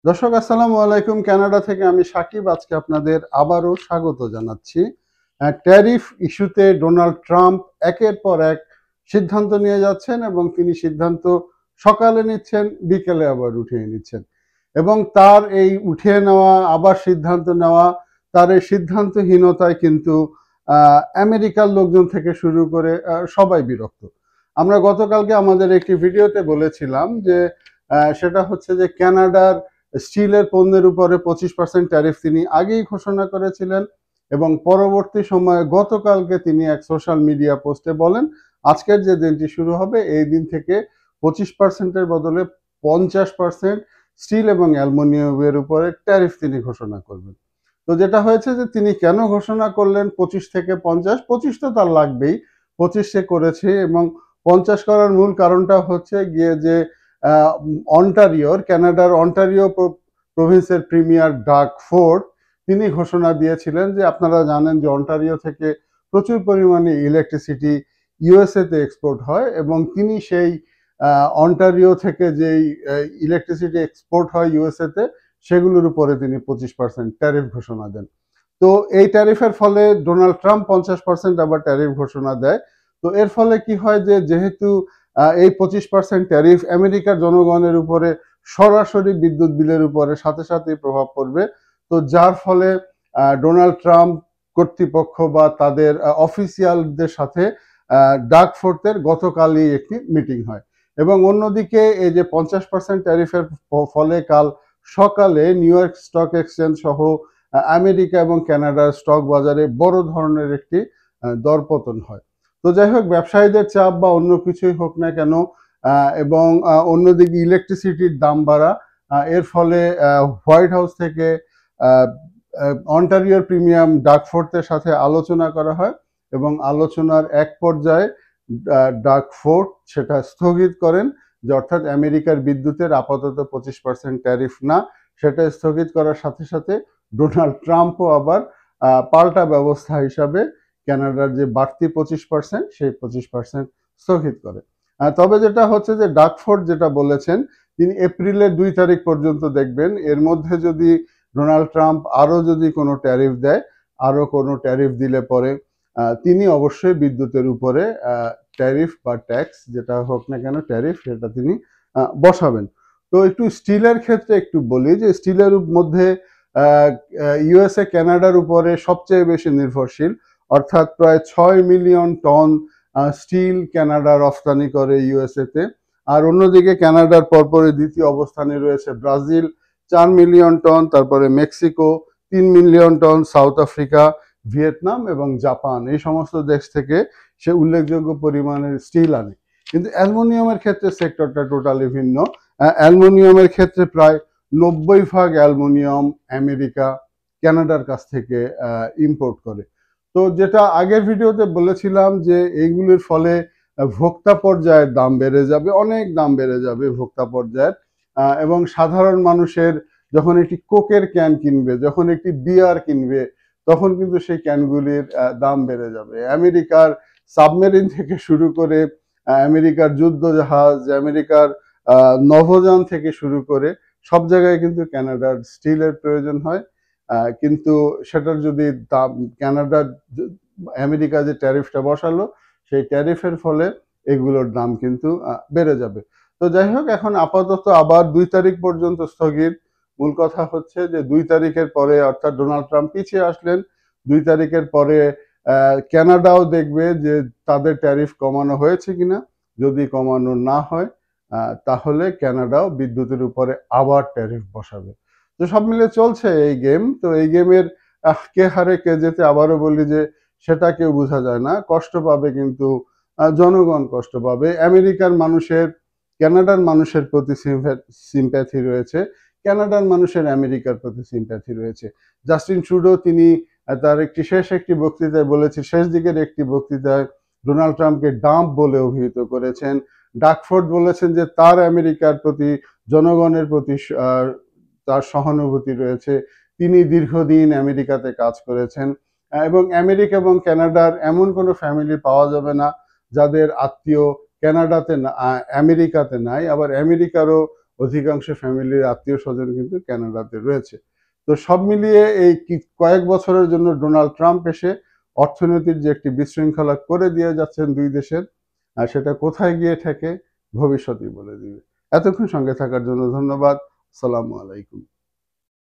দর্শক আসসালামু আলাইকুম। কানাডা থেকে আমি সাকিব আজকে আপনাদের আবারও স্বাগত জানাচ্ছি। ট্যারিফ ইস্যুতে ডোনাল্ড ট্রাম্প একের পর এক সিদ্ধান্ত নিয়ে যাচ্ছেন এবং তিনি সিদ্ধান্ত সকালে নিচ্ছেন, বিকেলে আবার উঠিয়ে নিচ্ছেন। এবং তার এই উঠিয়ে নেওয়া, আবার সিদ্ধান্ত নেওয়া, তার এই সিদ্ধান্তহীনতায় কিন্তু আমেরিকার লোকজন থেকে শুরু করে সবাই বিরক্ত। আমরা গতকালকে আমাদের একটি ভিডিওতে বলেছিলাম যে সেটা হচ্ছে যে কানাডার স্টিলের পণ্যের উপরে 25% ট্যারিফ তিনি আগেই ঘোষণা করেছিলেন এবং পরবর্তী সময়ে গতকালকে তিনি এক সোশ্যাল মিডিয়া পোস্টে বলেন আজকের যে দিনটি শুরু হবে এই দিন থেকে 25%-এর বদলে 50% স্টিল এবং অ্যালুমিনিয়ামের উপরে ট্যারিফ তিনি ঘোষণা করবেন। তো যেটা হয়েছে যে তিনি কেন ঘোষণা করলেন 25 থেকে 50, 25 তো তার লাগবেই, 25 সে করেছে এবং 50 করার মূল কারণটা হচ্ছে গিয়ে যে অন্টারিওর কানাডার অন্টারিও প্রভিন্সের প্রিমিয়ার ডাগ ফোর্ড তিনি ঘোষণা দিয়েছিলেন যে আপনারা জানেন যে অন্টারিও থেকে প্রচুর পরিমাণে ইলেকট্রিসিটি ইউএসএতে এক্সপোর্ট হয় এবং তিনি সেই অন্টারিও থেকে যেই ইলেকট্রিসিটি এক্সপোর্ট হয় ইউএসএতে সেগুলোর উপরে তিনি 25% ট্যারিফ ঘোষণা দেন। তো এই ট্যারিফের ফলে ডোনাল্ড ট্রাম্প 50% আবার ট্যারিফ ঘোষণা দেয়। তো এর ফলে কি হয় যে যেহেতু এই 25% ট্যারিফ আমেরিকার জনগণের উপরে সরাসরি বিদ্যুৎ বিলের উপরে সাথে সাথেই প্রভাব পড়বে। তো যার ফলে ডোনাল্ড ট্রাম্প কর্তৃপক্ষ বা তাদের অফিসিয়ালদের সাথে ডাগ ফোর্থের গতকালই একটি মিটিং হয় এবং অন্যদিকে এই যে 50% ট্যারিফের ফলে কাল সকালে নিউ ইয়র্ক স্টক এক্সচেঞ্জ সহ আমেরিকা এবং কানাডার স্টক বাজারে বড় ধরনের একটি দরপতন হয়। তো যাই হোক, ব্যবসায়ীদের চাপ বা অন্য কিছুই হোক না কেন এবং অন্যদিকে ইলেকট্রিসিটির দাম বাড়া, এর ফলে হোয়াইট হাউস থেকে অন্টারিওর প্রিমিয়াম ডাগ ফোর্থের সাথে আলোচনা করা হয় এবং আলোচনার এক পর্যায়ে ডাগ ফোর্থ সেটা স্থগিত করেন যে অর্থাৎ আমেরিকার বিদ্যুতের আপাতত 25% ট্যারিফ না, সেটা স্থগিত করার সাথে সাথে ডোনাল্ড ট্রাম্পও আবার পাল্টা ব্যবস্থা হিসাবে কানাডার যে বাড়তি 25% সেই 25% স্থগিত করে। তবে যেটা হচ্ছে যে ডাগ ফোর্থ যেটা বলেছেন তিনি এপ্রিলের 2 তারিখ পর্যন্ত দেখবেন, এর মধ্যে যদি ডোনাল্ড ট্রাম্প আরো যদি কোনো ট্যারিফ দেয়, আরো কোনো ট্যারিফ দিলে পরে তিনি অবশ্যই বিদ্যুতের উপরে ট্যারিফ বা ট্যাক্স যেটা হোক না কেন ট্যারিফ সেটা তিনি বসাবেন। তো একটু স্টিলের ক্ষেত্রে একটু বলি যে স্টিলের মধ্যে ইউএসএ কানাডার উপরে সবচেয়ে বেশি নির্ভরশীল, অর্থাৎ প্রায় 6 মিলিয়ন টন স্টিল কানাডা রফতানি করে ইউএসএতে। আর অন্যদিকে কানাডার পরপরই দ্বিতীয় অবস্থানে রয়েছে ব্রাজিল 4 মিলিয়ন টন, তারপরে Mexico 3 million ton, South Africa, Vietnam এবং জাপান, এই সমস্ত দেশ থেকে সে উল্লেখযোগ্য পরিমাণের স্টিল আনে। কিন্তু অ্যালুমিনিয়ামের ক্ষেত্রে সেক্টরটা টোটালি ভিন্ন। অ্যালুমিনিয়ামের ক্ষেত্রে প্রায় 90% অ্যালুমিনিয়াম আমেরিকা কানাডার কাছ থেকে ইম্পোর্ট করে। তো যেটা আগের ভিডিওতে বলেছিলাম যে এইগুলির ফলে ভোক্তা পর্যায়ের দাম বেড়ে যাবে, অনেক দাম বেড়ে যাবে ভোক্তা পর্যায়ের, এবং সাধারণ মানুষের যখন একটি কোকের ক্যান কিনবে, যখন একটি বিয়ার কিনবে, তখন কিন্তু সেই ক্যানগুলির দাম বেড়ে যাবে। আমেরিকার সাবমেরিন থেকে শুরু করে আমেরিকার যুদ্ধজাহাজ, আমেরিকার নভোযান থেকে শুরু করে সব জায়গায় কিন্তু কানাডার স্টিলের প্রয়োজন হয়। কিন্তু সেটার যদি দাম কানাডার আমেরিকা যে ট্যারিফটা বসালো সেই ট্যারিফের ফলে এগুলোর দাম কিন্তু বেড়ে যাবে। তো যাই হোক, এখন আপাতত আবার 2 তারিখ পর্যন্ত স্থগিত। মূল কথা হচ্ছে যে 2 তারিখের পরে অর্থাৎ ডোনাল্ড ট্রাম্প পিছিয়ে আসলেন। 2 তারিখের পরে কানাডাও দেখবে যে তাদের ট্যারিফ কমানো হয়েছে কিনা। যদি কমানো না হয় তাহলে কানাডাও বিদ্যুতের উপরে আবার ট্যারিফ বসাবে। তো সব মিলে চলছে এই গেম। তো এই গেমের কে হারে কে জেতে আবারও বলি যে সেটা কেউ বোঝা যায় না। কষ্ট পাবে কিন্তু জনগণ কষ্ট পাবে। আমেরিকার মানুষের কানাডার মানুষের প্রতি সিম্প্যাথি রয়েছে, কানাডার মানুষের আমেরিকার প্রতি সিম্প্যাথি রয়েছে। জাস্টিন ট্রুডো তিনি তার শেষ একটি বক্তৃতায় বলেছে, শেষ দিকের একটি বক্তৃতায় ডোনাল্ড ট্রাম্পকে ডাম্প বলে অভিহিত করেছেন। ডাগ ফোর্ড বলেছেন যে তার আমেরিকার প্রতি জনগণের প্রতি তার সহানুভূতি রয়েছে, তিনি দীর্ঘদিন আমেরিকাতে কাজ করেছেন এবং আমেরিকা এবং কানাডার এমন কোনো ফ্যামিলি পাওয়া যাবে না যাদের আত্মীয় কানাডাতে আমেরিকাতে নাই, আবার আমেরিকারও অধিকাংশ ফ্যামিলির আত্মীয় স্বজন কিন্তু কানাডাতে রয়েছে। তো সব মিলিয়ে এই কয়েক বছরের জন্য ডোনাল্ড ট্রাম্প এসে অর্থনীতির যে একটি বিশৃঙ্খলা করে দিয়ে যাচ্ছেন দুই দেশের, আর সেটা কোথায় গিয়ে ঠেকে ভবিষ্যতই বলে দিবে। এতক্ষণ সঙ্গে থাকার জন্য ধন্যবাদ। আসসালামু আলাইকুম।